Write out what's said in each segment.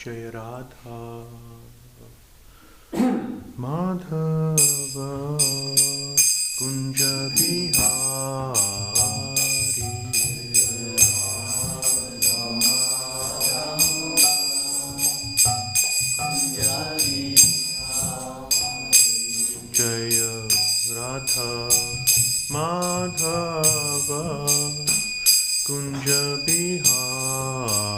Jai Radha Madhava Kunja Bihari Jaya Radha Madhava Kunja Bihari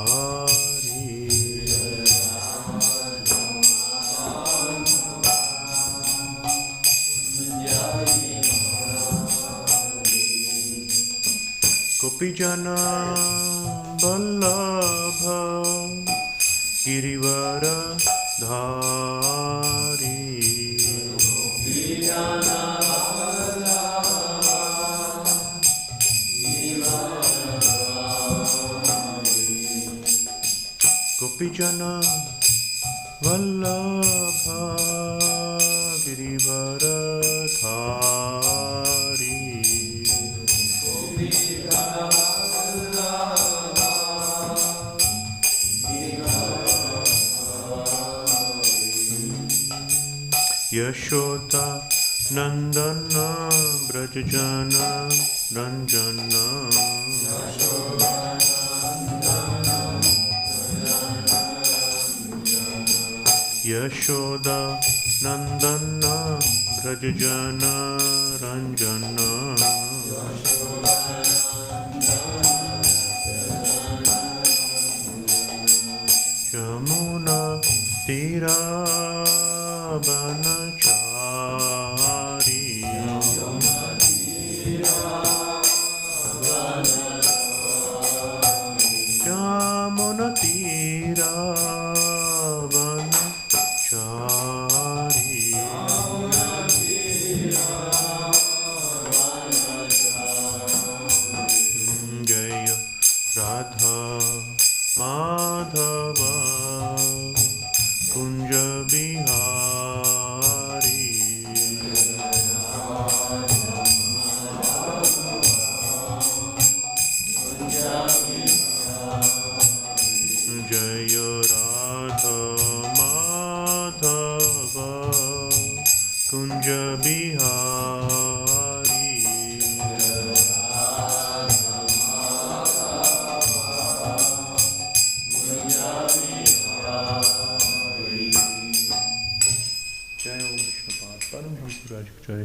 Gopijana Vallabha Girivara Dhari Gopijana Vallabha Girivara Dhari Yashoda Nandana Brajajana Ranjana Yashoda Nandana Brajajana Ranjana Jamuna Tira Banachari Jamuna Tira Banachari Jaya Radha Madhava Kunja Bihari Jaya Radha Madhava Kunja Bihari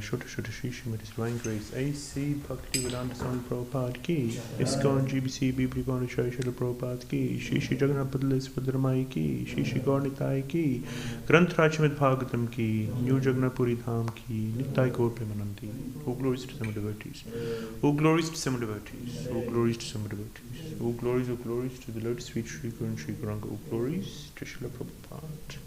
Shota Shota Shri Srimati Divine Grace A.C. Bhaktivedanta Swami Prabhupada Ki ISKCON GBC Bibli Gauracharya Srila Prabhupada Ki Shri Shri Jagannath Padales Padramai Ki Shri Shri Gaurnitai Ki Granth Rajamit Bhagavatam Ki New Jagannath Puri Dham Ki Nittai Gaur Premanandi. All glories to some devotees. All glories to some devotees. All glories to some devotees. All glories to the lotus feet Shri Guru and Shri Gauranga. All glories to Srila Prabhupada.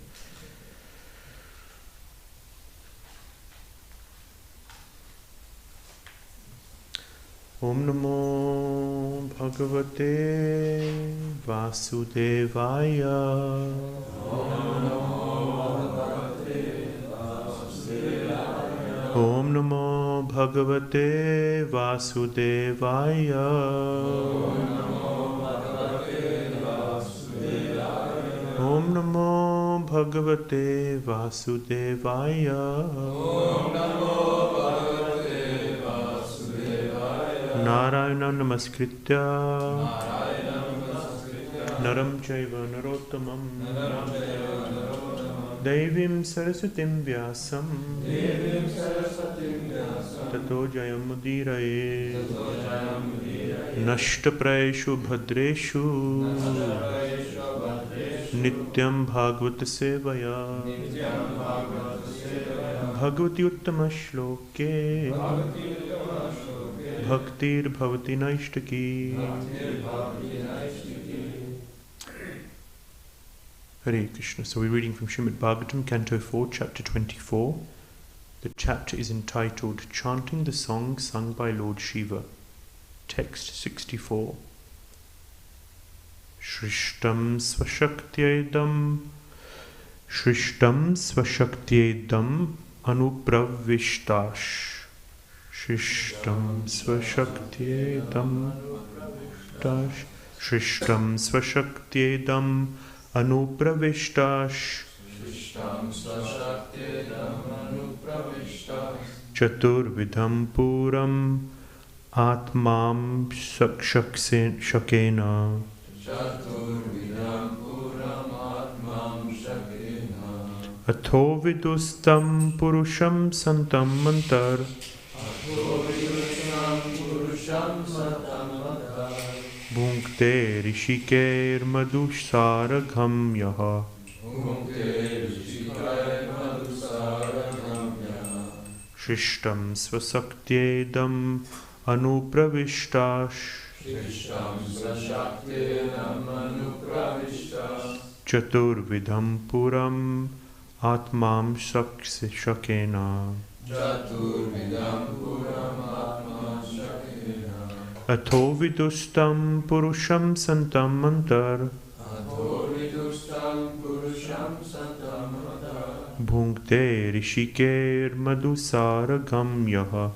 Om Namo Bhagavate Vasudevaya. Om Namo Bhagavate Vasudevaya. Om Namo Bhagavate Vasudevaya. Narayana Namaskritya Naram Chaiva Narottamam Devim Sarasatim Vyasam Tato Jayam Mudiraye Nashtaprayeshu Bhadreshu Nityam Bhagavata Sevaya Bhagavati Uttama Shloke Bhaktir Bhavati Naishtaki. Hare Krishna. So we're reading from Srimad Bhagavatam, Canto 4, Chapter 24. The chapter is entitled Chanting the Song Sung by Lord Shiva. Text 64. Shrishtam Svashaktyedam Anupravishtash Shishtam Svashaktiyedam anupravishtash Shrishtam Svashaktedam Anupravishtas Chaturvidham Puram Atmam Shakena Chaturvidam Puram Atmam Shakena Atho Vidustam Purusham Santam Mantar Athovidustam Purusham Satam Mantar Bhunkte Rishikeir Madhusharagham Yaha Bhunkte Rishikair Madhusaragamya Shrishtam Svasaktyedam Anupravishtash Shrishtam Svashaktedam Anupravishtas Chaturvidham Puram Atmam Shakena Chaturvidam Puram Atmam Shakena Atho Vidustam Purusham Santam Mantar Athovidustam Purusham Satam Mantar Bhunkte Rishikeir Madhusaragham Yaha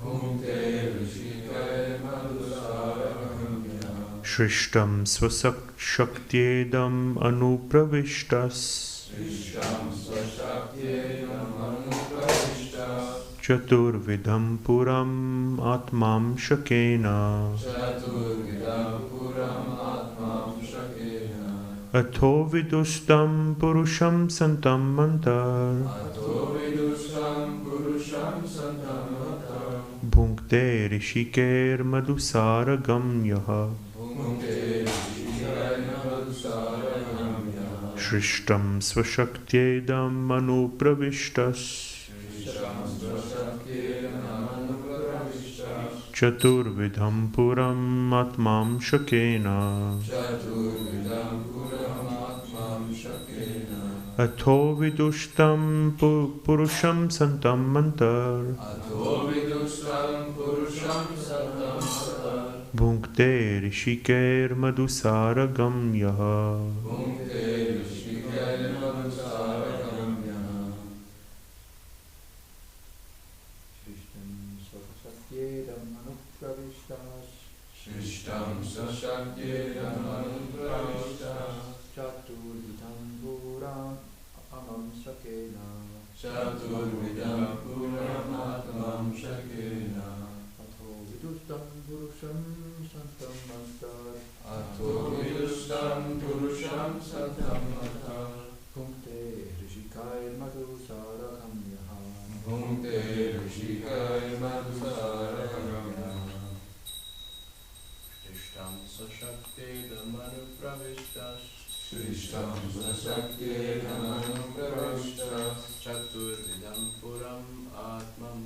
Bhunkte Rishikair Madhusaragamya Shrishtam Svasaktyedam Anupravishtas Shrishtam Svashaktedam Anupravishtas Chaturvidham Puram Atmam Shakena Chaturvidam Puram Atmam Shakena Atho Vidustam Purusham Santam Mantar Athovidustam Purusham Satam Mantar Bhunkte Rishikeir Madhusaragham Yaha Bhunkte Rishikair Madhusaragamya Shrishtam Svashaktedam Anupravishtas Shrishtam Svashaktedam Anupravishtas Chaturvidham Puram Atmam Shakena Chaturvidam Puram Atmam Shakena Atho Vidustam Purusham Santam Mantar Athovidustam Purusham Satam Mantar Bhunkte Rishikeir Madhusaragham Yaha Bhunkte Rishikair Madhusaragamya Shrishtam Svashaktedam Anupravishtas Chaturvidham Puram Atmam Shakena Chaturvidam Puram Atmam Shakena Atho Vidustam Purusham Santam Mantar Athovidustam Purusham Satam Mantar Bhunkte Rishikair Madhusaragham Yaha Bhunkte Rishikair Madhusaragamya Shrishtam Svashaktedam Anupravishtas Shrishtam Svashaktedam Anupravishtas Chaturvidam Puram Atmam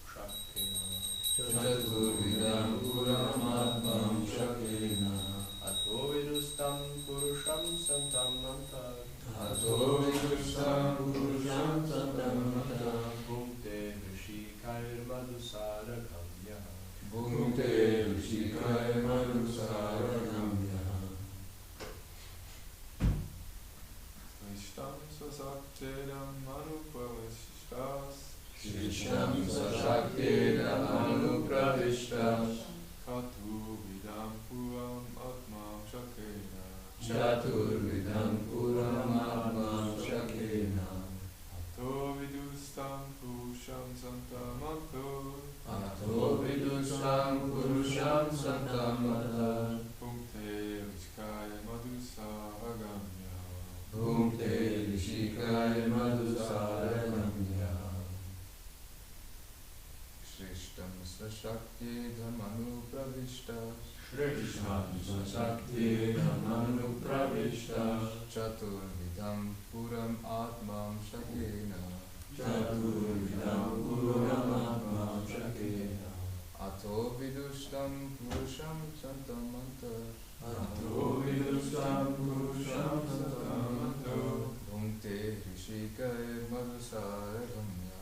Shakena Chaturvidam Puram Atmam Shakena Athovidustam Purusham Santam Mantar Athovidustam Purusham Satam Mantar Bhunkte Rishikair Madhusaragham Yaha Bhunkte Rishikair Madhusaragamya Shrishtam Svashaktedam Anupravishtas Shrishtam Svashaktedam Anupravishtas Chaturvidam Puram Atmam Shakena Chaturvidam Puram Atmam Shakena Athovidustam Purusham Santamantar Athovidustam Purusham Santamantar Bhunkte Rishikair Madhusaragamya Bhunkte Rishikair Madhusaragamya Shrishtam Svashaktedam Anupravishtas Shrishtam Svashaktedam Anupravishtas Chaturvidam Puram Atmam Shakena Chaturvidam Puram Atmam Shakena Athovidustam Purusham Santamantar Athovidustam Purusham Santamantar Bhunkte Rishikair Madhusaragamya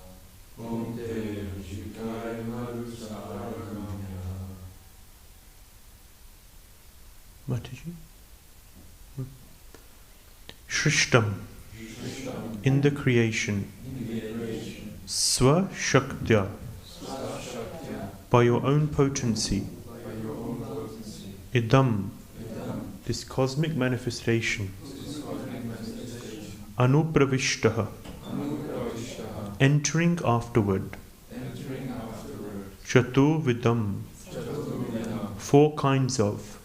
Bhunkte Rishikair Madhusaragamya Mataji. Shrishtam. In the creation. Swa-shaktya. By your own potency. Idam. This cosmic manifestation. Anupravishtaha, entering afterward. Chaturvidam, four kinds of.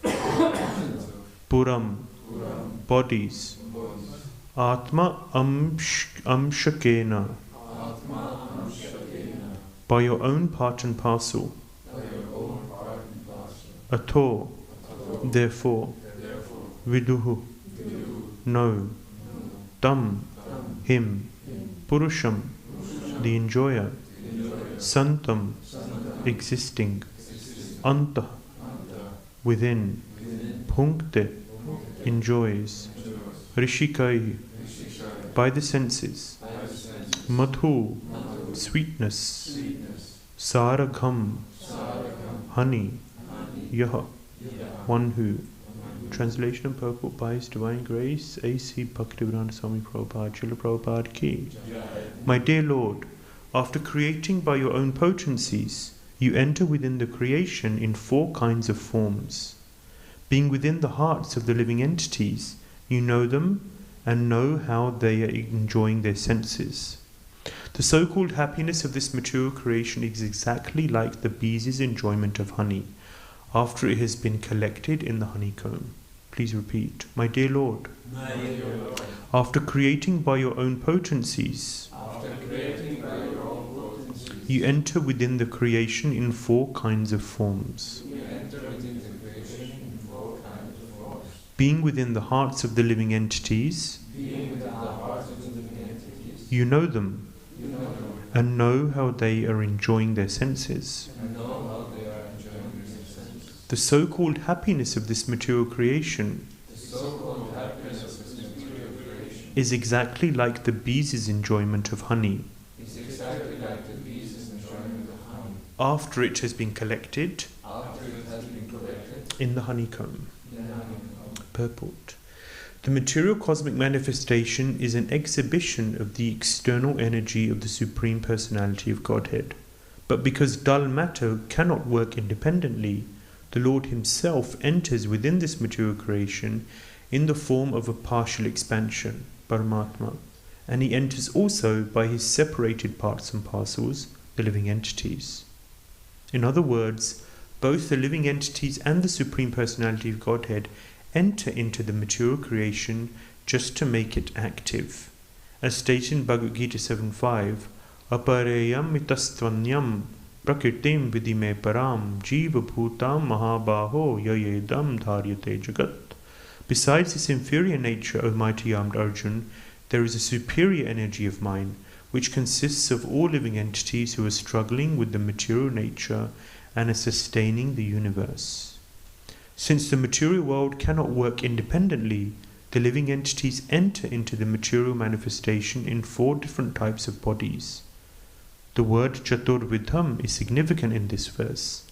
Puram, bodies. Atma amshakena, by your own part and parcel. Ato, therefore. Viduhu, know. Tam, him. Purusham, the enjoyer. Santam, existing. Anta, within. Punkte, enjoys. Rishikai, by the senses. Madhu, sweetness. Saragham, honey. Yaha, one who. Translation and purport by His Divine Grace, A.C. Bhaktivedanta Swami Prabhupada, Srila Prabhupada Ki. My dear Lord, after creating by your own potencies, you enter within the creation in four kinds of forms. Being within the hearts of the living entities, you know them and know how they are enjoying their senses. The so-called happiness of this material creation is exactly like the bees' enjoyment of honey, after it has been collected in the honeycomb. Please repeat. My dear Lord, after creating by your own potencies, you enter within the creation in four kinds of forms. Being within the hearts of the living entities, you know them and know how they are enjoying their senses. The so-called happiness of this material creation is exactly like the bees' enjoyment of honey. After it has been collected in the honeycomb. Purport. The material cosmic manifestation is an exhibition of the external energy of the Supreme Personality of Godhead. But because dull matter cannot work independently, the Lord Himself enters within this material creation in the form of a partial expansion, Paramatma, and He enters also by His separated parts and parcels, the living entities. In other words, both the living entities and the Supreme Personality of Godhead enter into the material creation just to make it active. As stated in Bhagavad Gita 7.5, Apareyam itastvanyam prakritim vidime param jiva bhutam mahabaho yayedam dharyate jagat. Besides this inferior nature, O mighty armed Arjun, there is a superior energy of mine, which consists of all living entities who are struggling with the material nature and are sustaining the universe. Since the material world cannot work independently, the living entities enter into the material manifestation in four different types of bodies. The word Chaturvidham is significant in this verse.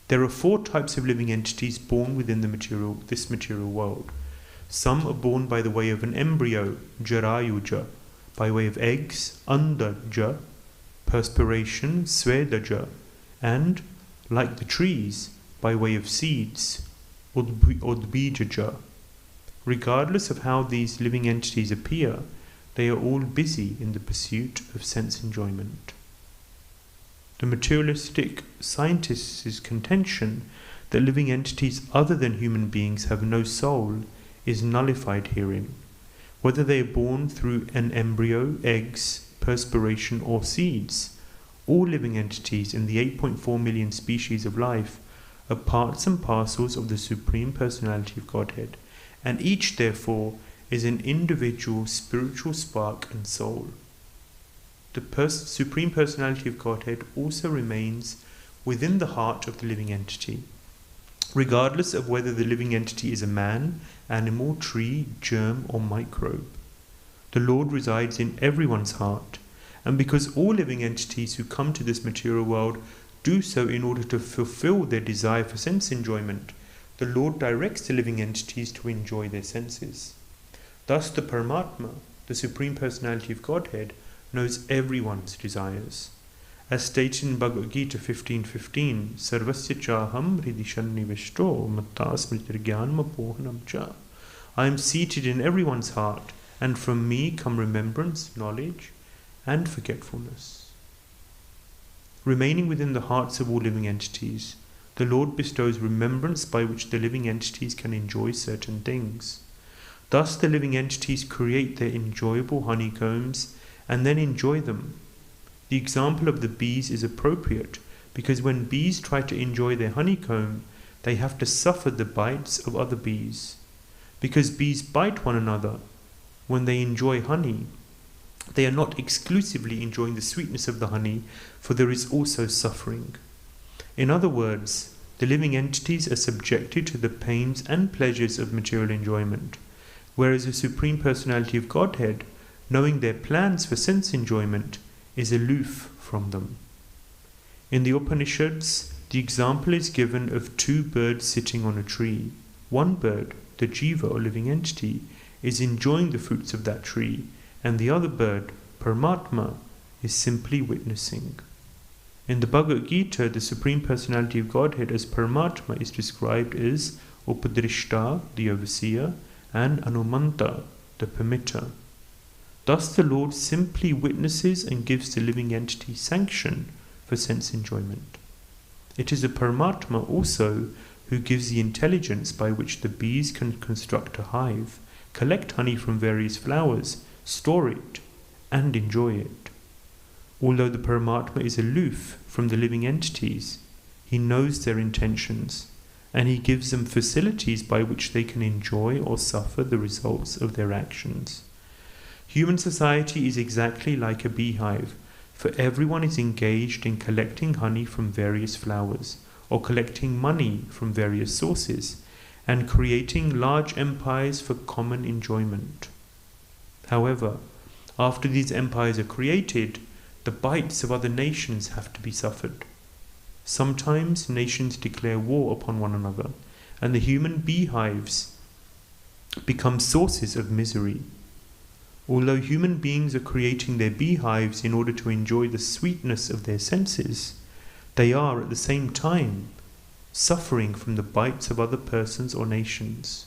There are four types of living entities born within this material world. Some are born by the way of an embryo, Jarayuja, by way of eggs, Andaja, perspiration, Svedaja, and, like the trees, by way of seeds, Udbijaja. Regardless of how these living entities appear, they are all busy in the pursuit of sense enjoyment. The materialistic scientist's contention that living entities other than human beings have no soul is nullified herein. Whether they are born through an embryo, eggs, perspiration, or seeds, all living entities in the 8.4 million species of life are parts and parcels of the Supreme Personality of Godhead, and each, therefore, is an individual spiritual spark and soul. The Supreme Personality of Godhead also remains within the heart of the living entity, regardless of whether the living entity is a man, animal, tree, germ, or microbe. The Lord resides in everyone's heart, and because all living entities who come to this material world do so in order to fulfill their desire for sense enjoyment, the Lord directs the living entities to enjoy their senses. Thus the Paramatma, the Supreme Personality of Godhead, knows everyone's desires. As stated in Bhagavad Gita 15:15, Sarvasya chaham hridisannivishto mattas mritirgyanam apohanam cha. I am seated in everyone's heart, and from me come remembrance, knowledge, and forgetfulness. Remaining within the hearts of all living entities, the Lord bestows remembrance by which the living entities can enjoy certain things. Thus the living entities create their enjoyable honeycombs and then enjoy them. The example of the bees is appropriate because when bees try to enjoy their honeycomb, they have to suffer the bites of other bees. Because bees bite one another when they enjoy honey, they are not exclusively enjoying the sweetness of the honey, for there is also suffering. In other words, the living entities are subjected to the pains and pleasures of material enjoyment, whereas the Supreme Personality of Godhead, knowing their plans for sense enjoyment, is aloof from them. In the Upanishads, the example is given of two birds sitting on a tree. One bird, the jiva or living entity, is enjoying the fruits of that tree, and the other bird, Paramatma, is simply witnessing. In the Bhagavad Gita, the Supreme Personality of Godhead as Paramatma is described as Upadrishta, the overseer, and Anumanta, the permitter. Thus the Lord simply witnesses and gives the living entity sanction for sense enjoyment. It is a Paramatma also who gives the intelligence by which the bees can construct a hive, collect honey from various flowers, store it, and enjoy it. Although the Paramatma is aloof from the living entities, he knows their intentions, and he gives them facilities by which they can enjoy or suffer the results of their actions. Human society is exactly like a beehive, for everyone is engaged in collecting honey from various flowers, or collecting money from various sources, and creating large empires for common enjoyment. However, after these empires are created, the bites of other nations have to be suffered. Sometimes nations declare war upon one another, and the human beehives become sources of misery. Although human beings are creating their beehives in order to enjoy the sweetness of their senses, they are at the same time suffering from the bites of other persons or nations.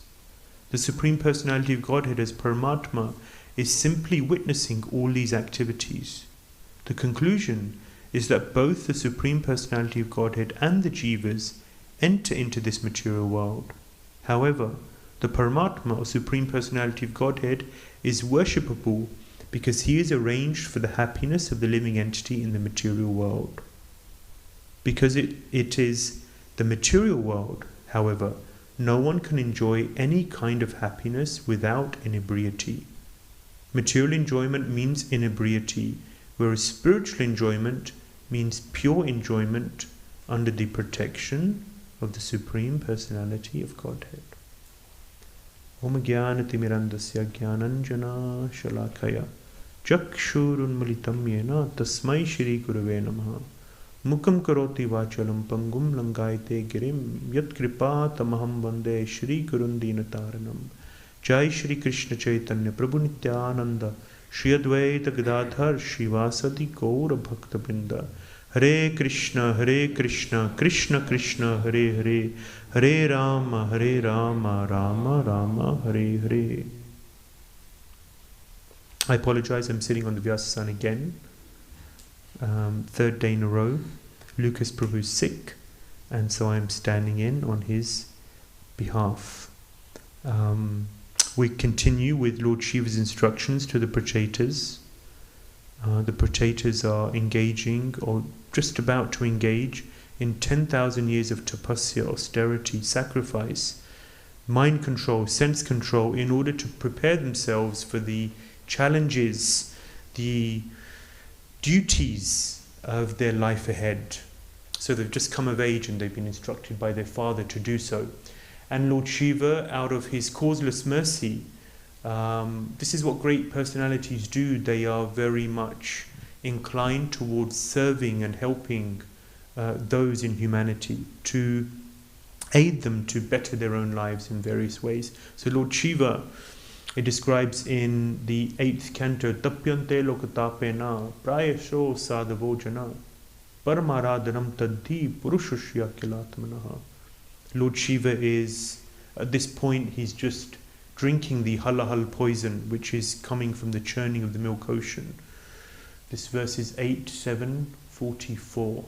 The Supreme Personality of Godhead as Paramatma is simply witnessing all these activities. The conclusion is that both the Supreme Personality of Godhead and the Jivas enter into this material world. However, the Paramatma or Supreme Personality of Godhead is worshipable because he is arranged for the happiness of the living entity in the material world. Because it is the material world, however, no one can enjoy any kind of happiness without inebriety. Material enjoyment means inebriety, whereas spiritual enjoyment means pure enjoyment under the protection of the Supreme Personality of Godhead. Om Jnanatimirandasya Jnananjana Shalakaya Chakshurunmalitam Yena Tasmai Shri Gurave Namaha Mukam Karoti Vachalam Pangum Langaite Girim Yat Kripa Tamaham Vande Shri Gurundinataranam. Jai Shri Krishna Chaitanya Prabhu Nityananda Shri Advaita Gadadhar Shivasati Gaura Bhakta Brinda. Hare Krishna, Krishna Krishna, Hare Hare, Hare Rama, Rama Rama, Hare Hare. I apologize, I'm sitting on the Vyasasana again. Third day in a row. Lucas Prabhu is sick, and so I'm standing in on his behalf. We continue with Lord Shiva's instructions to the Prachetas. The Prachetas are engaging, or just about to engage, in 10,000 years of tapasya, austerity, sacrifice, mind control, sense control, in order to prepare themselves for the challenges, the duties of their life ahead. So they've just come of age and they've been instructed by their father to do so. And Lord Shiva, out of his causeless mercy, this is what great personalities do. They are very much inclined towards serving and helping those in humanity, to aid them to better their own lives in various ways. So Lord Shiva, it describes in the 8th canto, Tapyante lokatapena prayasho sadhavojana paramaradhanam tadhi purushashya kilatmanaha. Lord Shiva is, at this point, he's just drinking the halahal poison, which is coming from the churning of the milk ocean. This verse is 8:7-44.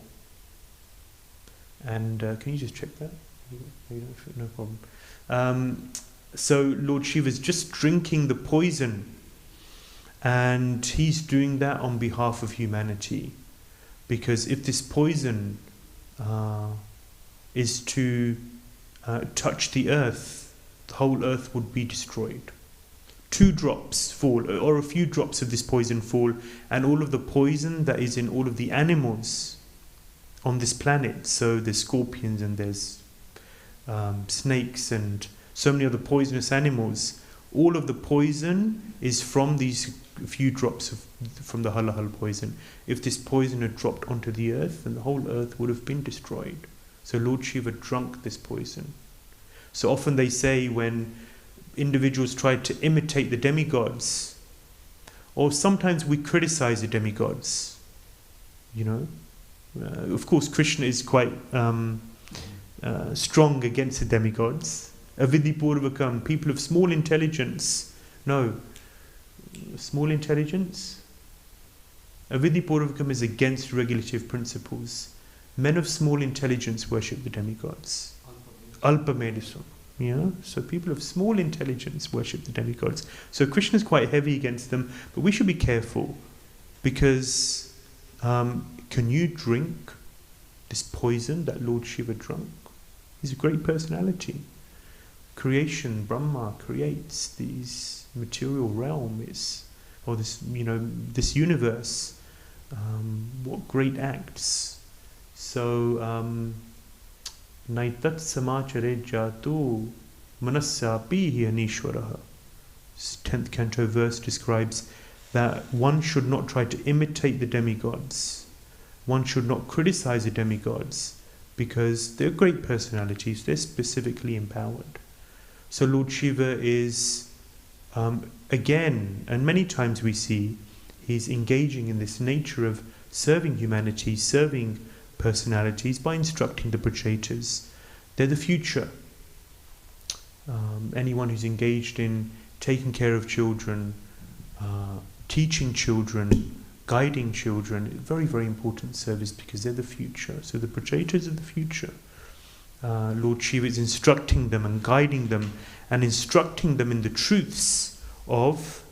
And can you just check that? No problem. So Lord Shiva is just drinking the poison, and he's doing that on behalf of humanity. Because if this poison is to touch the earth, the whole earth would be destroyed. 2 drops fall, or a few drops of this poison fall, and all of the poison that is in all of the animals on this planet, so there's scorpions and there's snakes and so many other poisonous animals, all of the poison is from these few drops from the halahal poison. If this poison had dropped onto the earth, then the whole earth would have been destroyed. So Lord Shiva drank this poison. So often they say when individuals try to imitate the demigods, or sometimes we criticize the demigods, you know. Of course, Krishna is quite strong against the demigods. Avidipurvakam, people of small intelligence. No, small intelligence? Avidipurvakam is against regulative principles. Men of small intelligence worship the demigods. Alpamedisam. Yeah, so people of small intelligence worship the demigods. So Krishna is quite heavy against them, but we should be careful, because can you drink this poison that Lord Shiva drank? He's a great personality. Creation, Brahma creates these material realm, or this, you know, this universe. What great acts! So. Naitat samachare jatu manasyapi hi anishwaraha. 10th canto verse describes that one should not try to imitate the demigods. One should not criticize the demigods, because they're great personalities, they're specifically empowered. So Lord Shiva is, again, and many times we see, he's engaging in this nature of serving humanity, serving personalities by instructing the Prachetas. They're the future. Anyone who's engaged in taking care of children, teaching children, guiding children, very, very important service, because they're the future. So the Prachetas are the future. Lord Shiva is instructing them and guiding them and instructing them in the truths of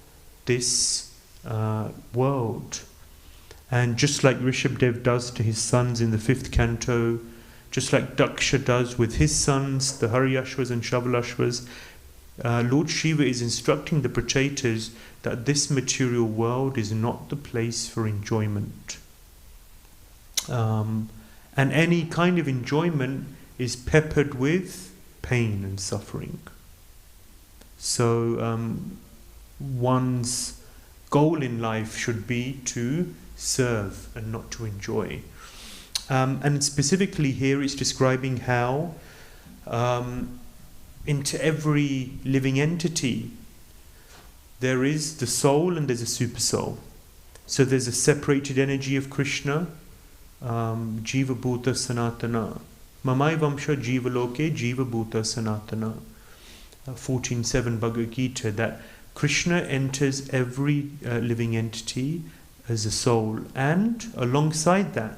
this world. And just like Rishabdev does to his sons in the 5th canto, just like Daksha does with his sons, the Haryashvas and Shavalashvas, Lord Shiva is instructing the Prachetas that this material world is not the place for enjoyment. And any kind of enjoyment is peppered with pain and suffering. So one's goal in life should be to serve and not to enjoy. And specifically here it's describing how into every living entity there is the soul and there's a super soul. So there's a separated energy of Krishna, Jiva Bhuta Sanatana. Mamai Vamsha Jiva Loke Jiva Bhuta Sanatana. 14.7 Bhagavad Gita, that Krishna enters every living entity as a soul, and alongside that,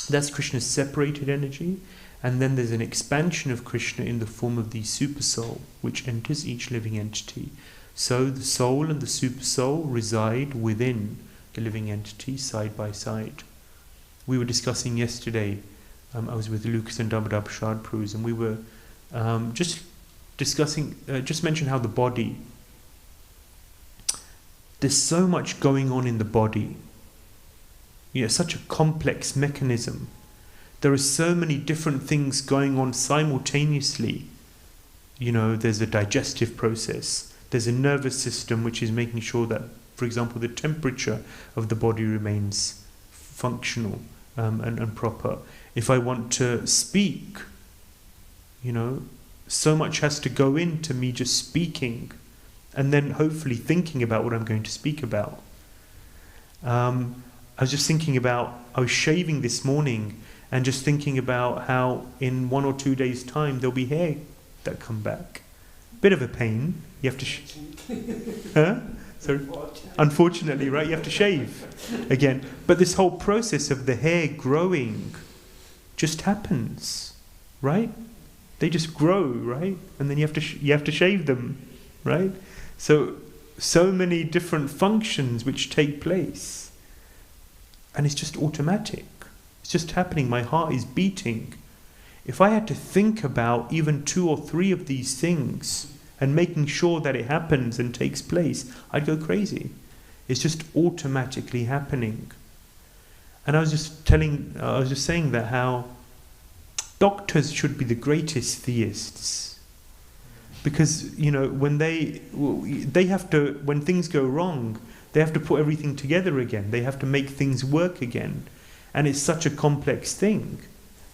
that's Krishna's separated energy, and then there's an expansion of Krishna in the form of the super soul, which enters each living entity. So the soul and the super soul reside within the living entity side by side. We were discussing yesterday, I was with Lucas and Damodar Prasad Prus, and we were just discussing, just mention how the body, there's so much going on in the body. You know, such a complex mechanism. There are so many different things going on simultaneously. You know, there's a digestive process. There's a nervous system which is making sure that, for example, the temperature of the body remains functional and proper. If I want to speak, you know, so much has to go into me just speaking, and then hopefully thinking about what I'm going to speak about. I was just thinking about, I was shaving this morning and just thinking about how in 1 or 2 days' time there'll be hair that come back. Bit of a pain. You have to... huh? So, unfortunately, right? You have to shave again. But this whole process of the hair growing just happens, right? They just grow, right? And then you have to shave them, right? So many different functions which take place, and it's just automatic. It's just happening. My heart is beating. If I had to think about even 2 or 3 of these things and making sure that it happens and takes place, I'd go crazy. It's just automatically happening. And I was just saying that how doctors should be the greatest theists, because when they have to, when things go wrong, they have to put everything together again. They have to make things work again, and it's such a complex thing,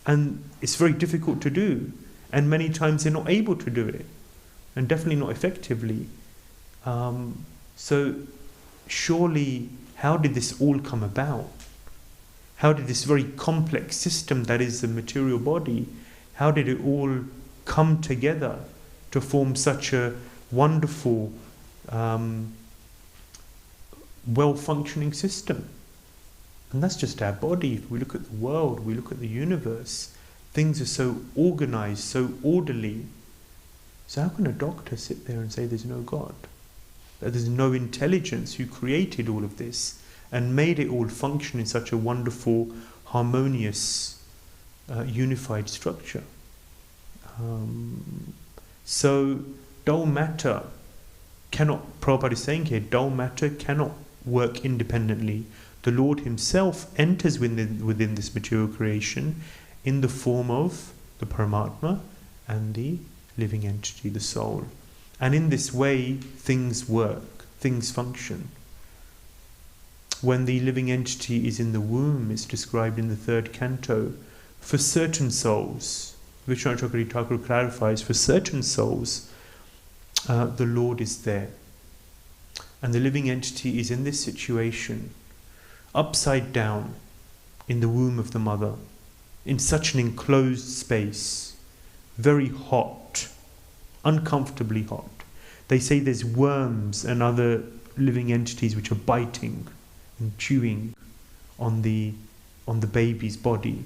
and it's very difficult to do, and many times they're not able to do it, and definitely not effectively. So surely, how did this all come about? How did this very complex system that is the material body, how did it all come together to form such a wonderful, well-functioning system? And that's just our body. If we look at the world, we look at the universe, things are so organized, so orderly. So how can a doctor sit there and say there's no God? That there's no intelligence who created all of this and made it all function in such a wonderful, harmonious, unified structure. So dull matter cannot, Prabhupada is saying here, dull matter cannot work independently. The Lord himself enters within this material creation in the form of the Paramatma and the living entity, the soul. And in this way, things work, things function. When the living entity is in the womb, it's described in the 3rd canto, for certain souls, Vishnu Chakravarti Thakur clarifies, for certain souls, the Lord is there. And the living entity is in this situation, upside down, in the womb of the mother, in such an enclosed space, very hot, uncomfortably hot. They say there's worms and other living entities which are biting and chewing on the baby's body,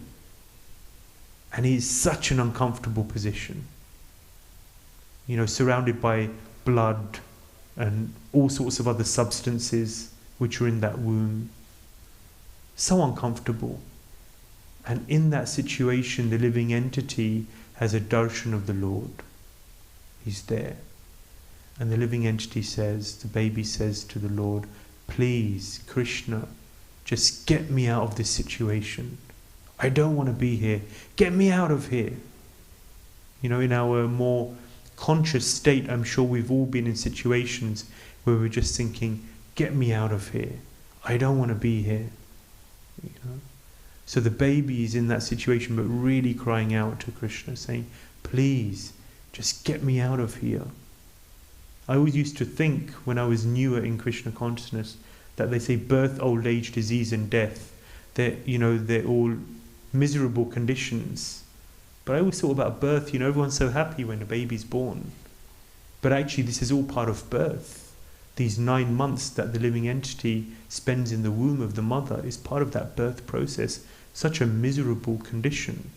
and he's such an uncomfortable position, surrounded by blood and all sorts of other substances which are in that womb, so uncomfortable. And in that situation, the living entity has a darshan of the Lord. He's there, and the living entity says, the baby says to the Lord, please, Krishna, just get me out of this situation. I don't want to be here. Get me out of here. In our more conscious state, I'm sure we've all been in situations where we're just thinking, get me out of here. I don't want to be here. So the baby is in that situation, but really crying out to Krishna, saying, please, just get me out of here. I always used to think, when I was newer in Krishna consciousness, that they say birth, old age, disease and death, they're all miserable conditions. But I always thought about birth, everyone's so happy when a baby's born. But actually this is all part of birth. These 9 months that the living entity spends in the womb of the mother is part of that birth process. Such a miserable condition.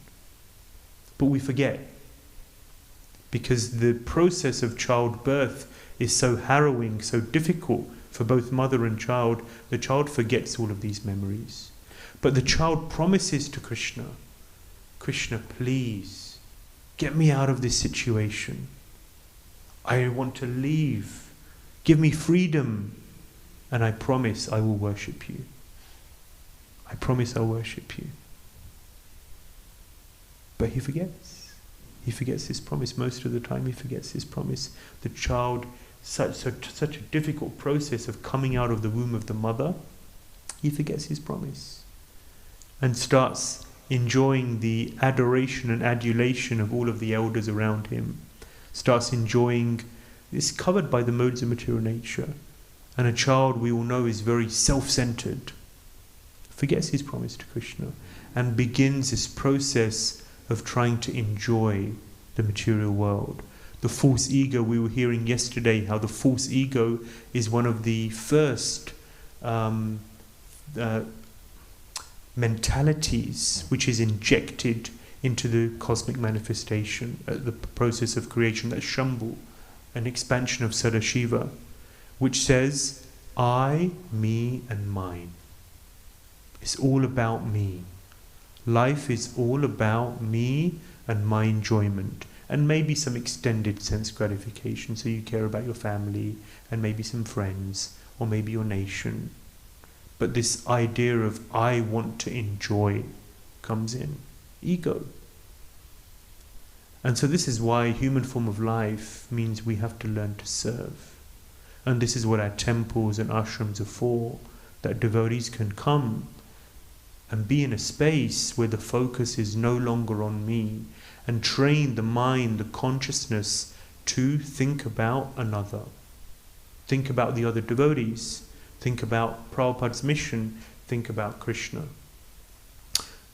But we forget. Because the process of childbirth is so harrowing, so difficult for both mother and child, the child forgets all of these memories. But the child promises to Krishna, Krishna, please, get me out of this situation. I want to leave. Give me freedom, and I promise I will worship you. I promise I'll worship you. But he forgets. He forgets his promise. Most of the time he forgets his promise. The child, such a difficult process of coming out of the womb of the mother, he forgets his promise and starts enjoying the adoration and adulation of all of the elders around him. Starts enjoying, it's covered by the modes of material nature. And a child, we all know, is very self-centered. Forgets his promise to Krishna and begins this process of trying to enjoy the material world. The The false ego, we were hearing yesterday how the false ego is one of the first mentalities which is injected into the cosmic manifestation, the process of creation, that Shambhu, an expansion of Sadashiva, which says, I, me and mine. It's all about me. Life is all about me and my enjoyment, and maybe some extended sense gratification, so you care about your family and maybe some friends or maybe your nation. But this idea of I want to enjoy comes in. Ego. And so this is why human form of life means we have to learn to serve. And this is what our temples and ashrams are for, that devotees can come and be in a space where the focus is no longer on me, and train the mind, the consciousness to think about another. Think about the other devotees. Think about Prabhupada's mission. Think about Krishna.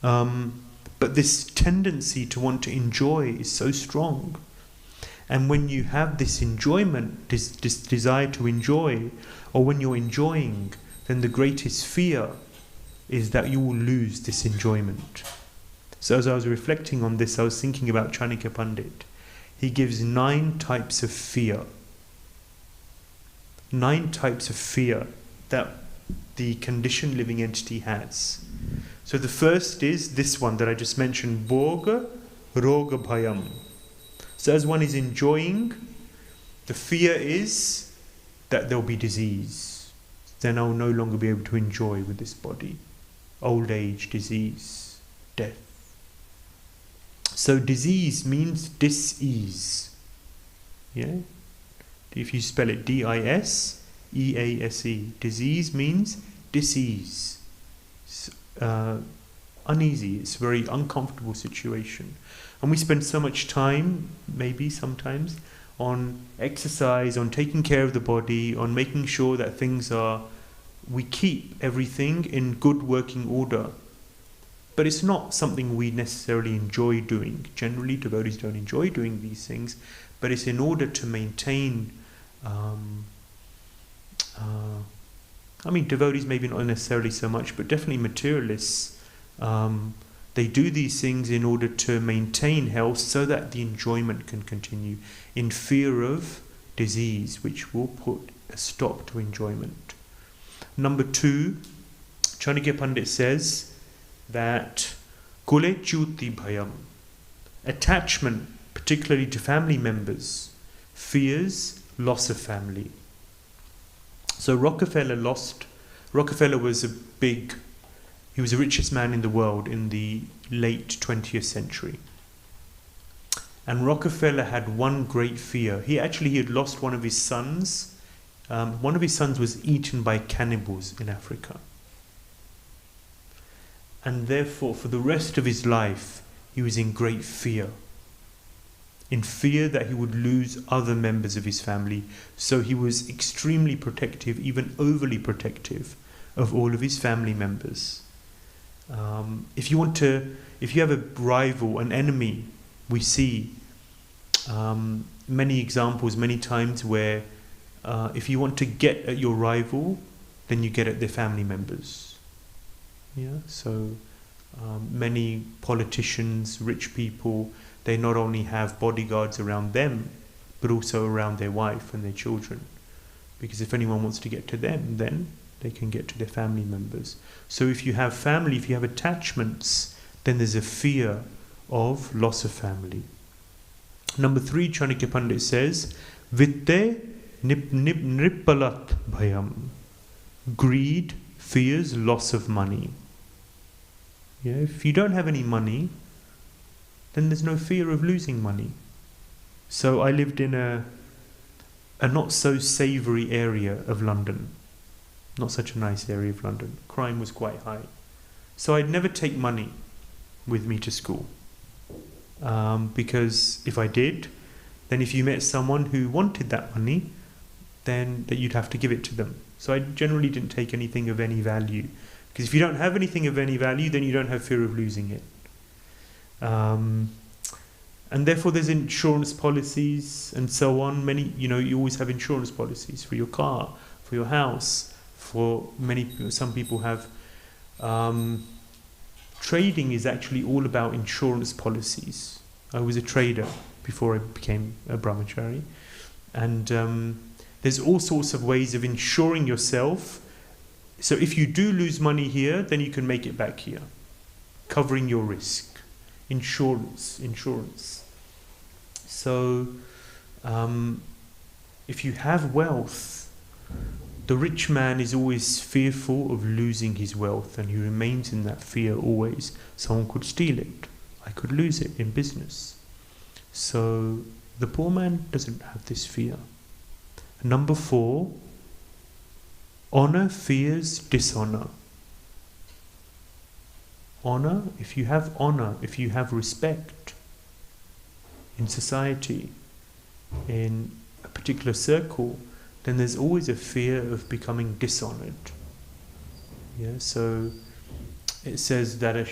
But this tendency to want to enjoy is so strong. And when you have this enjoyment, this desire to enjoy, or when you're enjoying, then the greatest fear is that you will lose this enjoyment. So as I was reflecting on this, I was thinking about Chanakya Pandit. He gives 9 types of fear. 9 types of fear that the conditioned living entity has. So the first is this one that I just mentioned, Bhoga Roga Bhayam. So as one is enjoying, the fear is that there will be disease. Then I will no longer be able to enjoy with this body. Old age, disease, death. So disease means dis-ease. Yeah? If you spell it D-I-S-E-A-S-E. Disease means dis-ease. Uneasy. It's a very uncomfortable situation. And we spend so much time, maybe sometimes, on exercise, on taking care of the body, on making sure that we keep everything in good working order. But it's not something we necessarily enjoy doing. Generally, devotees don't enjoy doing these things, but it's in order to maintain, devotees maybe not necessarily so much, but definitely materialists, they do these things in order to maintain health so that the enjoyment can continue, in fear of disease, which will put a stop to enjoyment. Number 2, Chanakya Pandit says that Kule Chuti Bhayam, attachment, particularly to family members, fears loss of family. So Rockefeller was he was the richest man in the world in the late 20th century. And Rockefeller had one great fear. He had lost one of his sons. One of his sons was eaten by cannibals in Africa. And therefore, for the rest of his life, he was in great fear. In fear that he would lose other members of his family. So he was extremely protective, even overly protective, of all of his family members. If you have a rival, an enemy, we see many examples, many times where if you want to get at your rival, then you get at their family members. Yeah, so many politicians, rich people, they not only have bodyguards around them, but also around their wife and their children. Because if anyone wants to get to them, then they can get to their family members. So if you have family, if you have attachments, then there's a fear of loss of family. Number 3, Chanakya Pandit says, Vitte nripalat bhayam. Greed fears loss of money. Yeah, if you don't have any money, then there's no fear of losing money. So I lived in a not so savoury area of London. Not such a nice area of London. Crime was quite high. So I'd never take money with me to school. Because if I did, then if you met someone who wanted that money, then that you'd have to give it to them. So I generally didn't take anything of any value. Because if you don't have anything of any value, then you don't have fear of losing it. And therefore there's insurance policies and so on. Many, you always have insurance policies for your car, for your house, some people have, trading is actually all about insurance policies. I was a trader before I became a brahmachari. And there's all sorts of ways of insuring yourself. So if you do lose money here, then you can make it back here. Covering your risk. Insurance. So, if you have wealth, the rich man is always fearful of losing his wealth, and he remains in that fear always. Someone could steal it. I could lose it in business. So, the poor man doesn't have this fear. Number 4, honor fears dishonor. Honor, if you have respect in society, in a particular circle, then there's always a fear of becoming dishonored. Yeah, so it says that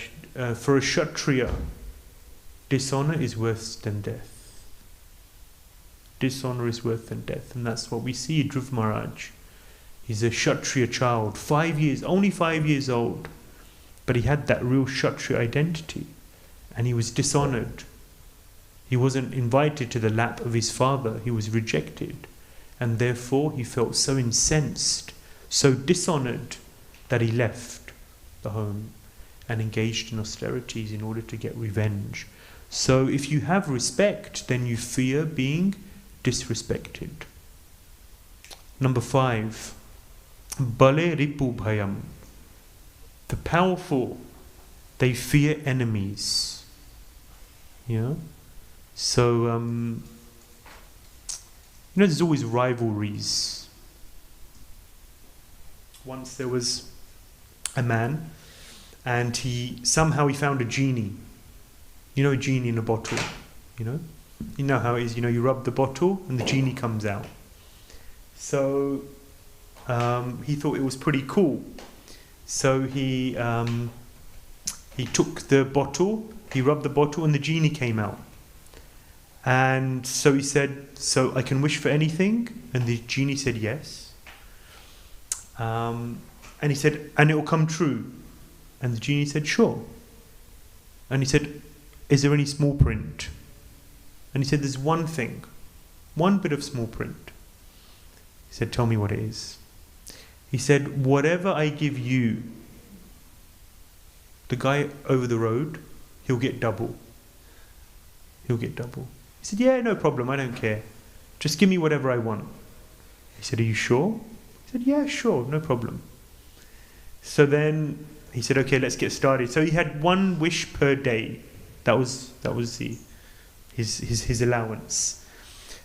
for a Kshatriya, dishonor is worse than death. Dishonor is worse than death, and that's what we see. Dhruv Maharaj, he's a Kshatriya child, only 5 years old, but he had that real Kshatriya identity, and he was dishonored. He wasn't invited to the lap of his father. He was rejected. And therefore he felt so incensed, so dishonored, that he left the home and engaged in austerities in order to get revenge. So if you have respect, then you fear being disrespected. Number 5, Bale Ripu Bhayam. The powerful, they fear enemies. Yeah? So, there's always rivalries. Once there was a man, and he found a genie. A genie in a bottle. You know how it is. You rub the bottle and the genie comes out. So he thought it was pretty cool. So he took the bottle, he rubbed the bottle, and the genie came out. And so he said, "So I can wish for anything?" And the genie said, "Yes." And he said, "And it will come true?" And the genie said, "Sure." And he said, "Is there any small print?" And he said, "There's one thing, one bit of small print." He said, "Tell me what it is." He said, "Whatever I give you, the guy over the road, he'll get double. He'll get double." He said, "Yeah, no problem, I don't care. Just give me whatever I want." He said, "Are you sure?" He said, "Yeah, sure, no problem." So then he said, "Okay, let's get started." So he had one wish per day. That was his allowance.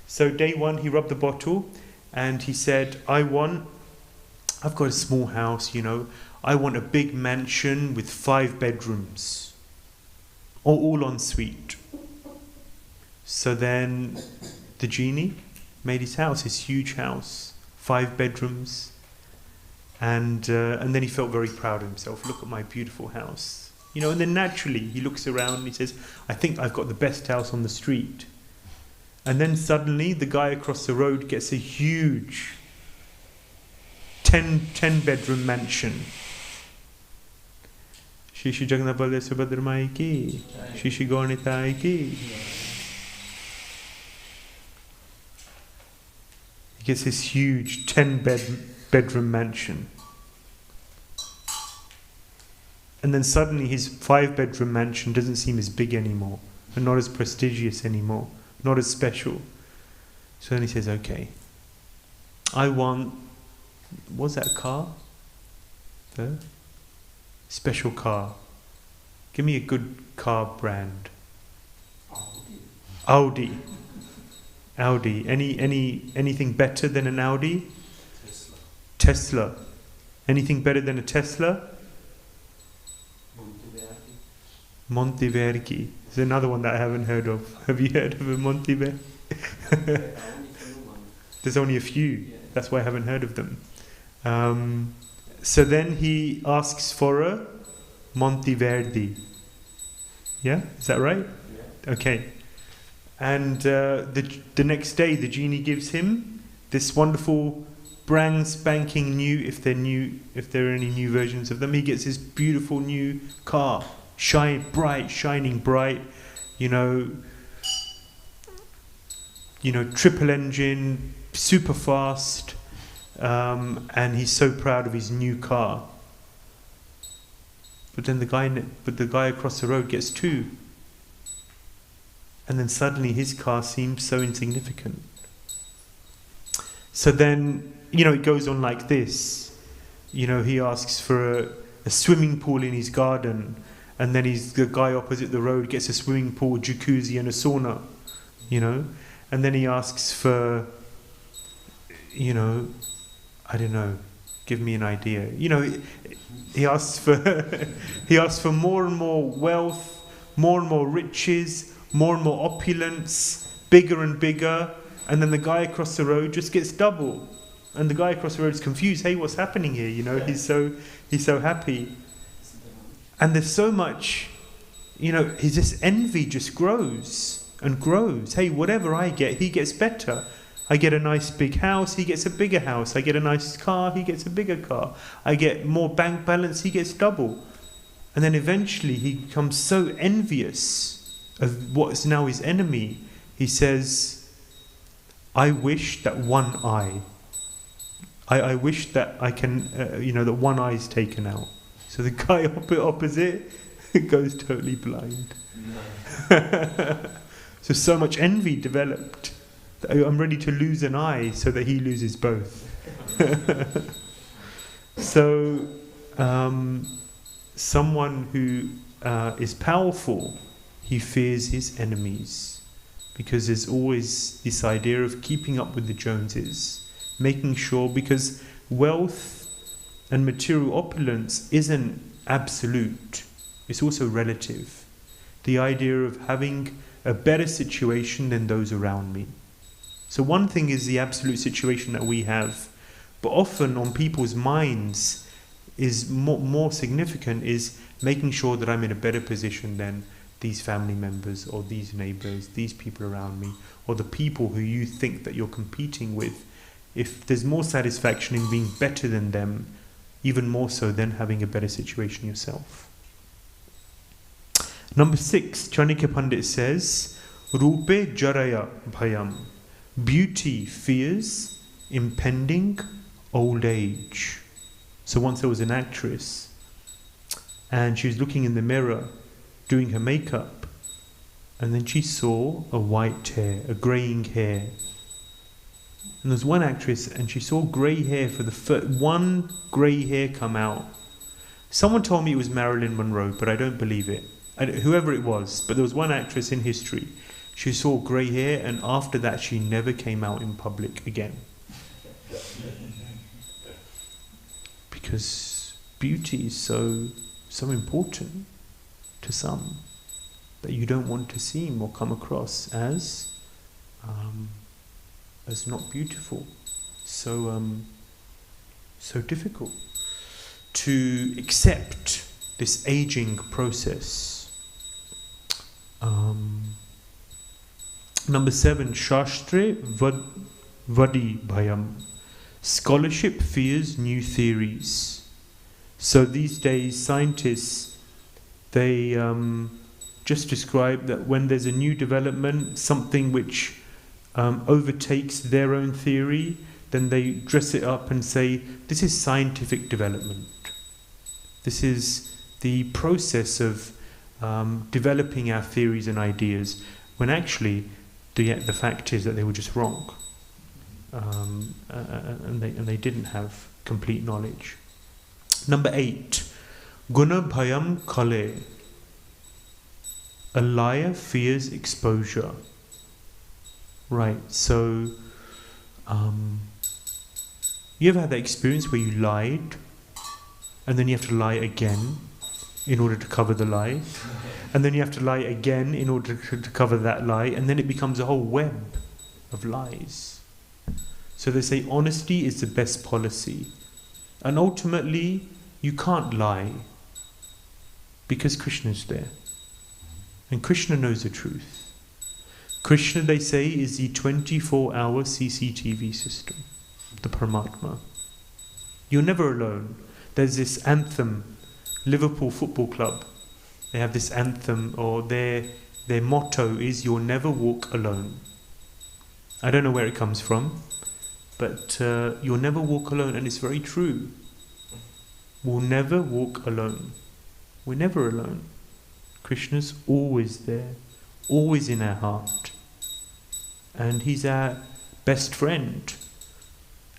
So day 1, he rubbed the bottle and he said, I've got a small house, I want a big mansion with 5 bedrooms, all en suite. So then the genie made his house, his huge house, 5 bedrooms, and then he felt very proud of himself. Look at my beautiful house. And then naturally he looks around and he says, I think I've got the best house on the street. And then suddenly the guy across the road gets a huge 10 bedroom mansion. Shishi Jagannath Baladev Subhadra Mai ki, Shishi Gaurnitai ki. He gets this huge 10 bedroom mansion. And then suddenly his 5 bedroom mansion doesn't seem as big anymore, and not as prestigious anymore, not as special. So then he says, okay, I want, was that a car? The special car. Give me a good car brand. Audi. Anything better than an Audi? Tesla. Anything better than a Tesla? Monteverdi. There's another one that I haven't heard of. Have you heard of a Monteverdi? There's only a few. That's why I haven't heard of them. So then he asks for a Monteverdi. Yeah? Is that right? Yeah. Okay. And the next day, the genie gives him this wonderful, brand spanking new. If there are any new versions of them, he gets this beautiful new car, shining bright. Triple engine, super fast, and he's so proud of his new car. But then the guy across the road gets two. And then suddenly his car seems so insignificant. So then, it goes on like this. He asks for a swimming pool in his garden, and then the guy opposite the road gets a swimming pool, jacuzzi and a sauna, And then he asks for, I don't know, give me an idea. He asks for more and more wealth, more and more riches, more and more opulence, bigger and bigger, and then the guy across the road just gets double. And the guy across the road is confused. Hey, what's happening here? He's so happy. And there's so much, his envy just grows and grows. Hey, whatever I get, he gets better. I get a nice big house, he gets a bigger house. I get a nice car, he gets a bigger car. I get more bank balance, he gets double. And then eventually he becomes so envious of what is now his enemy. He says, I wish that one eye. I wish that I can, that one eye is taken out. So the guy opposite goes totally blind. So much envy developed. I'm ready to lose an eye so that he loses both. So, someone who is powerful, he fears his enemies, because there's always this idea of keeping up with the Joneses, making sure, because wealth and material opulence isn't absolute, it's also relative. The idea of having a better situation than those around me. So one thing is the absolute situation that we have, but often on people's minds is more significant is making sure that I'm in a better position than these family members or these neighbors, these people around me, or the people who you think that you're competing with. If there's more satisfaction in being better than them, even more so than having a better situation yourself. Number 6, Chanakya Pandit says, Rupe Jaraya Bhayam. Beauty fears impending old age. So once there was an actress, and she was looking in the mirror, doing her makeup, and then she saw a white hair, a greying hair. And there's one actress, and she saw grey hair for the first, one grey hair come out. Someone told me it was Marilyn Monroe, but I don't believe it. Whoever it was, but there was one actress in history. She saw grey hair, and after that she never came out in public again. Because beauty is so important to some that you don't want to seem or come across as not beautiful. So difficult to accept this aging process. Number 7, Shastre Vadi Bhayam. Scholarship fears new theories. So these days, scientists, they just describe that when there's a new development, something which overtakes their own theory, then they dress it up and say, this is scientific development. This is the process of developing our theories and ideas, when actually the fact is that they were just wrong, and they didn't have complete knowledge. Number 8, Guna Bhayam Kale. A liar fears exposure. Right, so you ever had that experience where you lied and then you have to lie again in order to cover the lie, and then you have to lie again in order to cover that lie, and then it becomes a whole web of lies. So they say honesty is the best policy, and ultimately you can't lie because Krishna is there, and Krishna knows the truth. Krishna, they say, is the 24-hour CCTV system, the Paramatma. You're never alone. There's this anthem, Liverpool Football Club. They have this anthem, or their motto is, "You'll never walk alone." I don't know where it comes from, but you'll never walk alone, and it's very true. We'll never walk alone. We're never alone. Krishna's always there, always in our heart. And he's our best friend.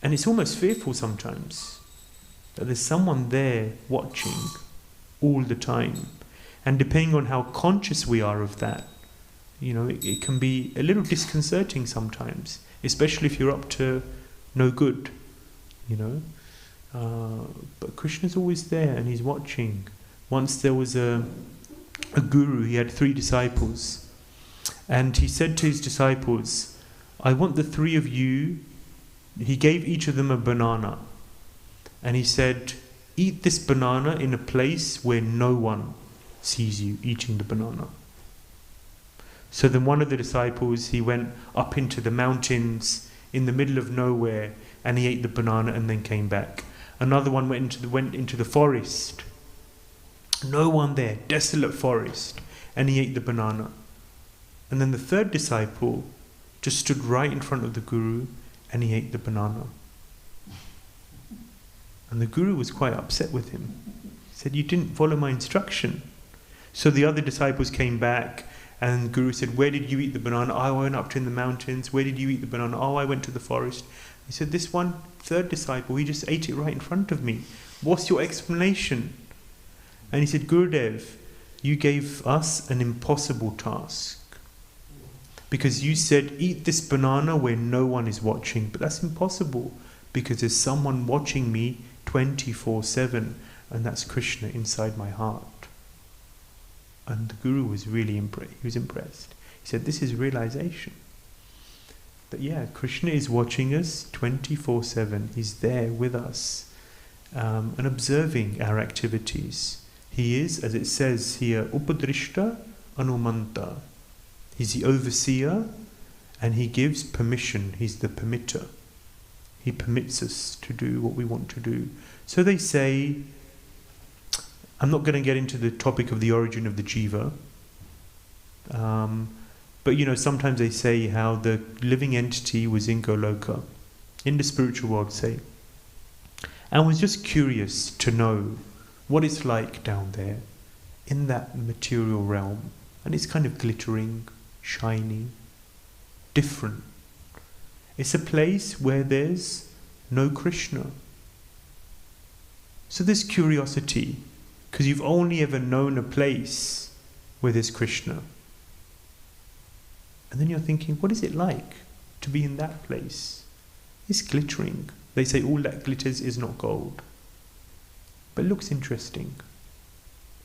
And it's almost fearful sometimes that there's someone there watching all the time. And depending on how conscious we are of that, it can be a little disconcerting sometimes, especially if you're up to no good, But Krishna's always there and he's watching. Once there was a guru, he had 3 disciples. And he said to his disciples, "I want the 3 of you," he gave each of them a banana. And he said, "Eat this banana in a place where no one sees you eating the banana." So then one of the disciples, he went up into the mountains in the middle of nowhere and he ate the banana and then came back. Another one went into the forest. No one there, desolate forest, and he ate the banana. And then the 3rd disciple just stood right in front of the guru and he ate the banana. And the guru was quite upset with him. He said, "You didn't follow my instruction." So the other disciples came back and the guru said, "Where did you eat the banana?" "I went up to in the mountains." "Where did you eat the banana?" "Oh, I went to the forest." He said, "This 3rd disciple, he just ate it right in front of me. What's your explanation?" And he said, "Gurudev, you gave us an impossible task. Because you said, eat this banana where no one is watching. But that's impossible because there's someone watching me 24/7. And that's Krishna inside my heart." And the guru was really impressed. He was impressed. He said, "This is realization. That Krishna is watching us 24/7. He's there with us and observing our activities. He is, as it says here, Upadrishta Anumanta. He's the overseer and he gives permission. He's the permitter. He permits us to do what we want to do. So they say, I'm not going to get into the topic of the origin of the jiva, but sometimes they say how the living entity was in Goloka, in the spiritual world, say, and was just curious to know what it's like down there in that material realm. And it's kind of glittering, shiny, different. It's a place where there's no Krishna. So there's curiosity, because you've only ever known a place where there's Krishna. And then you're thinking, what is it like to be in that place? It's glittering. They say all that glitters is not gold. But it looks interesting.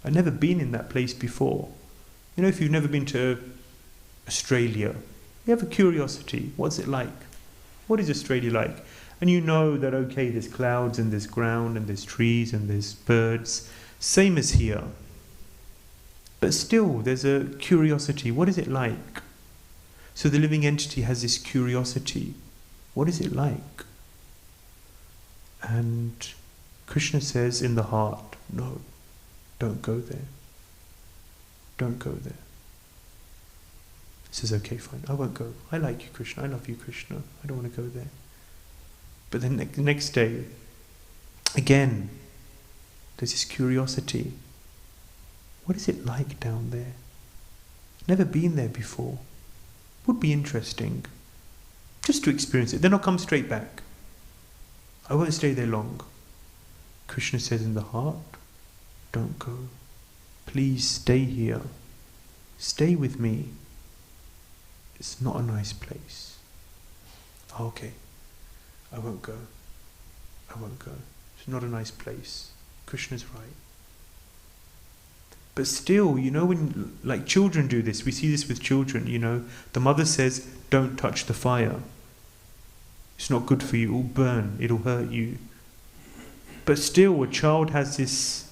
I've never been in that place before. If you've never been to Australia, you have a curiosity. What's it like? What is Australia like? And you know that, okay, there's clouds and there's ground and there's trees and there's birds. Same as here. But still, there's a curiosity. What is it like? So the living entity has this curiosity. What is it like? And Krishna says in the heart, no, don't go there. Don't go there. He says, okay, fine, I won't go. I like you, Krishna. I love you, Krishna. I don't want to go there. But then the next day, again, there's this curiosity. What is it like down there? Never been there before. Would be interesting just to experience it. Then I'll come straight back. I won't stay there long. Krishna says in the heart, don't go. Please stay here. Stay with me. It's not a nice place. Okay, I won't go. I won't go. It's not a nice place. Krishna's right. But still, when like children do this, we see this with children, the mother says, don't touch the fire. It's not good for you, it'll burn, it'll hurt you. But still, a child has this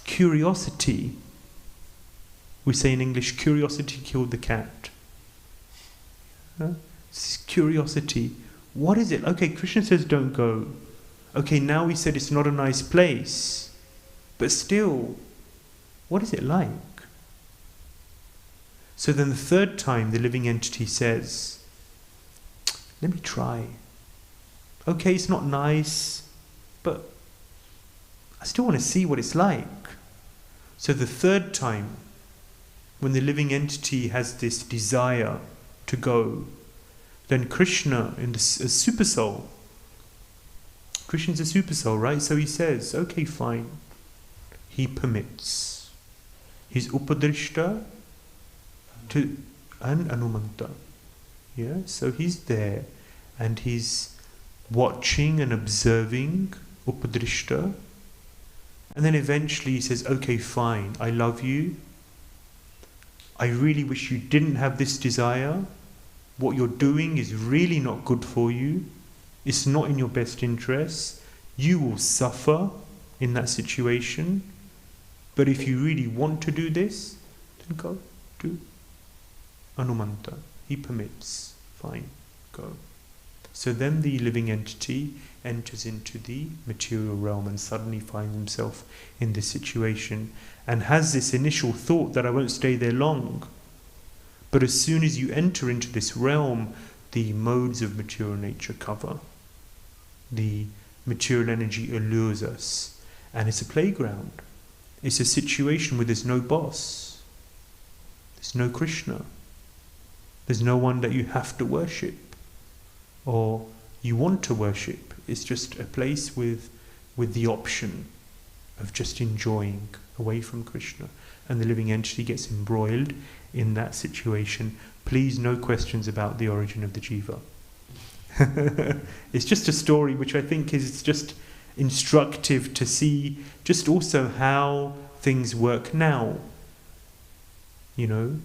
curiosity. We say in English, curiosity killed the cat. This curiosity. What is it? Okay, Krishna says don't go. Okay, now we said it's not a nice place. But still, what is it like? So then the third time the living entity says, let me try. Okay, it's not nice, but I still want to see what it's like. So the third time, when the living entity has this desire to go, then Krishna, in the super soul, Krishna's a super soul, right? So he says, okay, fine. He permits. He's upadrishta to an anumanta. Yeah, so he's there and he's watching and observing upadrishta, and then eventually he says, okay, fine, I love you. I really wish you didn't have this desire. What you're doing is really not good for you. It's not in your best interests. You will suffer in that situation. But if you really want to do this, then go, do. Anumanta. He permits. Fine, go. So then the living entity enters into the material realm and suddenly finds himself in this situation and has this initial thought that I won't stay there long. But as soon as you enter into this realm, the modes of material nature cover. The material energy allures us. And it's a playground. It's a situation where there's no boss. There's no Krishna. There's no one that you have to worship or you want to worship. It's just a place with the option of just enjoying away from Krishna. And the living entity gets embroiled in that situation. Please, no questions about the origin of the jiva. It's just a story which I think is just instructive to see just also how things work now. You know,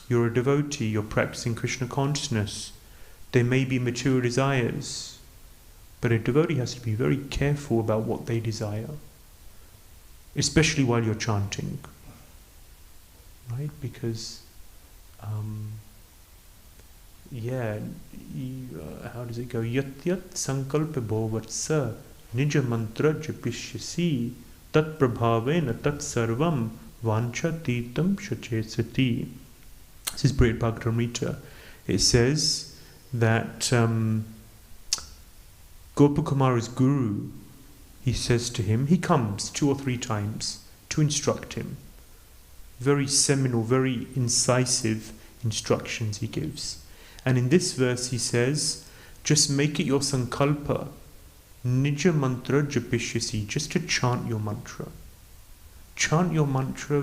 you're a devotee, you're practicing Krishna consciousness. There may be material desires, but a devotee has to be very careful about what they desire, especially while you're chanting, right? Because how does it go? Yat yat sankalpa bhovatsa nija mantra japishyasi tat prabhavena tat sarvam vanchatitam shachesati. This is Brihad Bhagavatamrita. It says that Gopakumara's guru, he says to him, he comes 2 or 3 times to instruct him. Very seminal, very incisive instructions he gives. And in this verse he says, just make it your sankalpa, nija mantra japishyasi, just to chant your mantra. Chant your mantra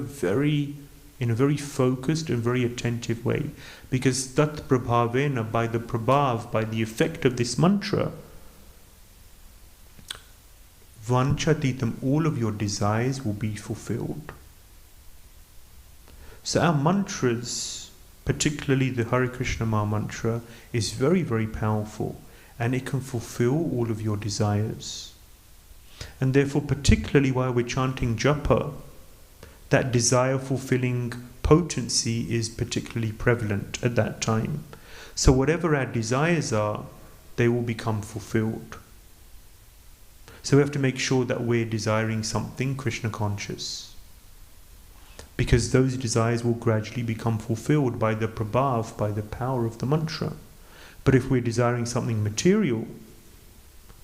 in a very focused and very attentive way. Because tat prabhavena, by the prabhav, by the effect of this mantra, vanchatitam, all of your desires will be fulfilled. So our mantras, particularly the Hare Krishna Maha mantra, is very, very powerful, and it can fulfill all of your desires. And therefore, particularly while we're chanting japa, that desire fulfilling potency is particularly prevalent at that time. So whatever our desires are, they will become fulfilled. So we have to make sure that we're desiring something Krishna conscious, because those desires will gradually become fulfilled by the prabhav, by the power of the mantra. But if we're desiring something material,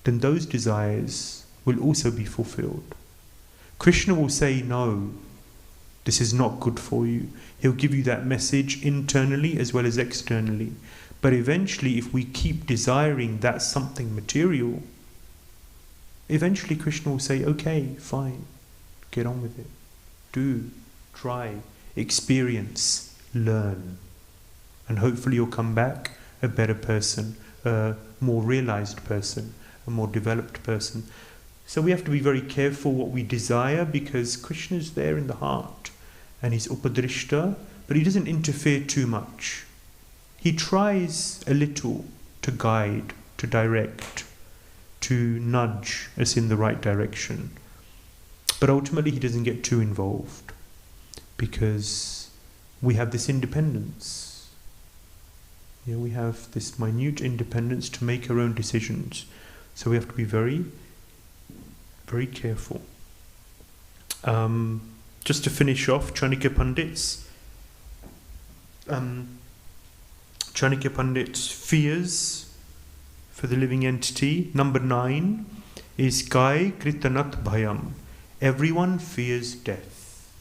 then those desires will also be fulfilled. Krishna will say, no, this is not good for you. He'll give you that message internally as well as externally. But eventually, if we keep desiring that something material, eventually Krishna will say, okay, fine, get on with it. Do, try, experience, learn. And hopefully you'll come back a better person, a more realized person, a more developed person. So we have to be very careful what we desire, because Krishna is there in the heart and he's upadrishta, but he doesn't interfere too much. He tries a little to guide, to direct, to nudge us in the right direction. But ultimately he doesn't get too involved, because we have this independence. We have this minute independence to make our own decisions. So we have to be very, very careful. Just to finish off, Chanakya Pandit's fears for the living entity. Number 9 is Kai Kritanat Bhayam. Everyone fears death.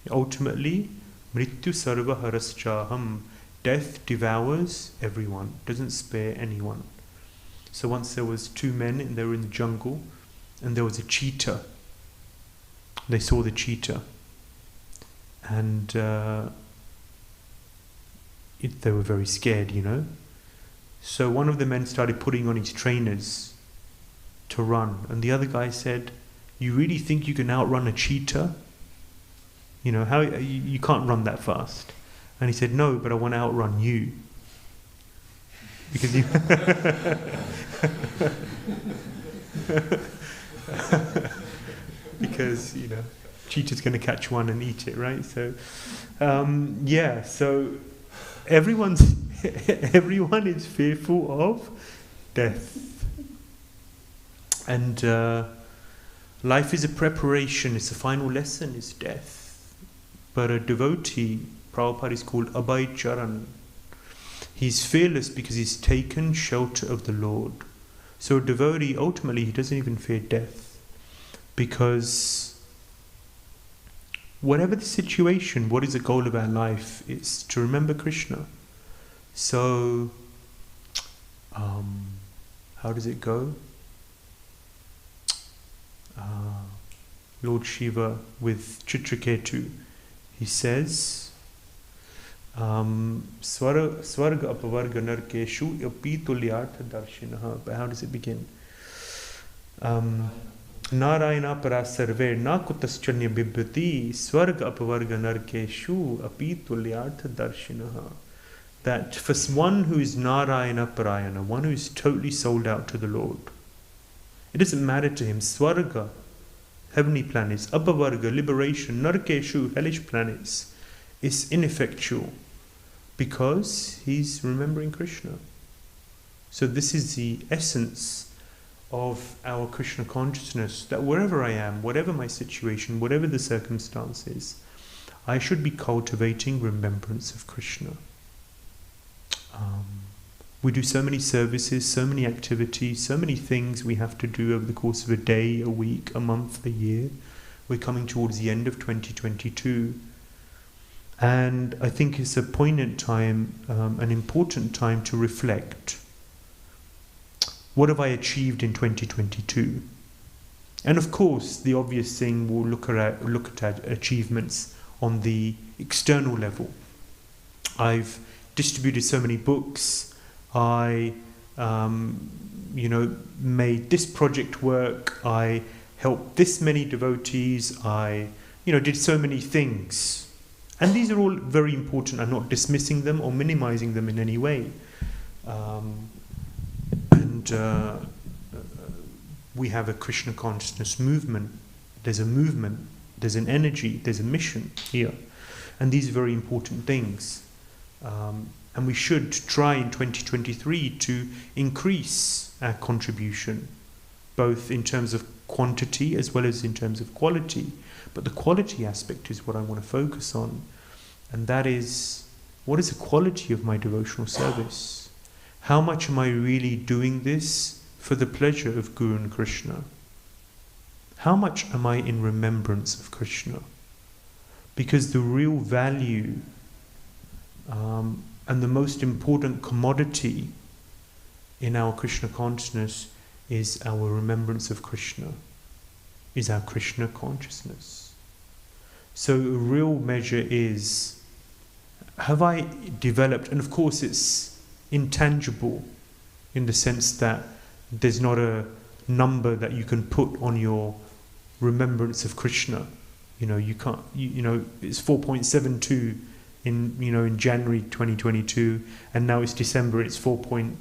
Ultimately, Mrityu Sarva Haraschaham. Death devours everyone, doesn't spare anyone. So once there was 2 men and they were in the jungle, and there was a cheetah. They saw the cheetah, and they were very scared, So one of the men started putting on his trainers to run, and the other guy said, "You really think you can outrun a cheetah? How you can't run that fast." And he said, "No, but I want to outrun you." Because you because, cheetah's going to catch one and eat it, right? So, so everyone is fearful of death. And life is a preparation, it's the final lesson, is death. But a devotee, Prabhupada is called Abhay Charan. He's fearless because he's taken shelter of the Lord. So a devotee, ultimately, he doesn't even fear death. Because whatever the situation, what is the goal of our life? It's to remember Krishna. So, how does it go? Lord Shiva with Chitraketu, he says, Swarga apavarga narkeshu yapitulyartha darshinaha. But how does it begin? Narayana parasarve nakutaschanya bibhati swarga apavarga narkeshu apitulyartha darshinaha. That for one who is Narayana parayana, one who is totally sold out to the Lord, it doesn't matter to him. Swarga, heavenly planets, apavarga, liberation, narkeshu, hellish planets, is ineffectual because he's remembering Krishna. So this is the essence of our Krishna consciousness, that wherever I am, whatever my situation, whatever the circumstances, I should be cultivating remembrance of Krishna. We do so many services, so many activities, so many things we have to do over the course of a day, a week, a month, a year. We're coming towards the end of 2022. And I think it's a poignant time, an important time to reflect. What have I achieved in 2022? And of course, the obvious thing, we'll look at achievements on the external level. I've distributed so many books. I, made this project work. I helped this many devotees. I, did so many things. And these are all very important. I'm not dismissing them or minimizing them in any way. We have a Krishna consciousness movement. There's a movement, there's an energy, there's a mission here. And these are very important things. And we should try in 2023 to increase our contribution, both in terms of quantity as well as in terms of quality. But the quality aspect is what I want to focus on. And that is, what is the quality of my devotional service? How much am I really doing this for the pleasure of Guru and Krishna? How much am I in remembrance of Krishna? Because the real value and the most important commodity in our Krishna consciousness is our remembrance of Krishna, is our Krishna consciousness. So a real measure is, have I developed, and of course it's intangible in the sense that there's not a number that you can put on your remembrance of Krishna. You can't, it's 4.72 in January 2022, and now it's December, it's 4.8